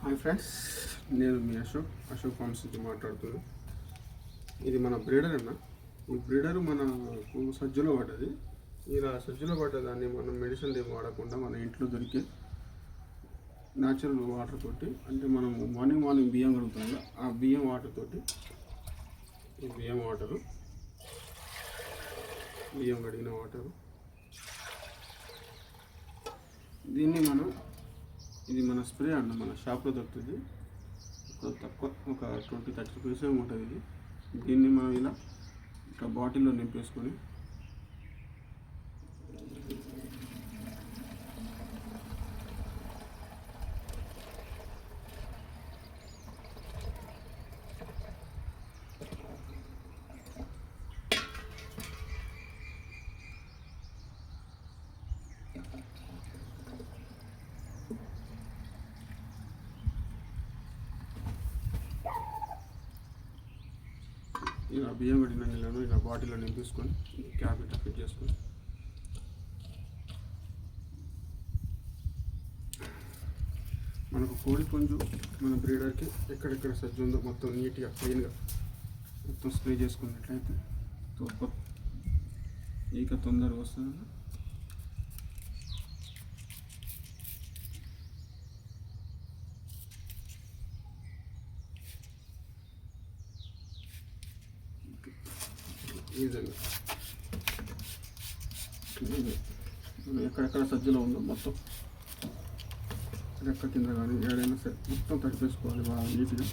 Hi friends, నేను మీ Ashok forms నుంచి మాట్లాడుతున్నాను. ఇది మన బ్రీడర్ అన్న. ఈ బ్రీడర్ మనకు సజ్జలో పడ్డది. ఇలా సజ్జలో పడ్డదాన్ని మనం మెడిసిన్ ఏం వాడకుండా మన ఇంట్లో దొరికే న్యాచురల్ వాటర్ తోటి, అంటే మనం మార్నింగ్ బియ్యం కడుగుతాం కదా, ఆ బియ్యం వాటర్ తోటి, ఈ బియ్యం కడిగిన వాటరు దీన్ని ఇది మన స్ప్రే అన్న, మన షాప్లో దొరుకుతుంది. తక్కువ ఒక 20-30 రూపీస్ ఉంటుంది ఇది. దీన్ని మనం ఇలా ఒక బాటిల్లో నింపేసుకొని ఇలా బియ్యం కడిగిన నీళ్ళను ఇలా బాటిల్లో నింపేసుకొని క్యాప్ ఇట్లా ఫిట్ చేసుకొని మనకు కోడి పుంజు మన బ్రీడర్కి ఎక్కడెక్కడ సజ్జు ఉందో మొత్తం నీట్గా క్లీన్గా మొత్తం స్ప్రే చేసుకున్నట్లయితే ఈక తొందరగా వస్తుంది. ఈ విధంగా ఎక్కడెక్కడ సజ్జలో ఉందో మొత్తం రెక్క కింద కానీ ఏడైనా సరే మొత్తం తడిపేసుకోవాలి బాగా నీట్గా.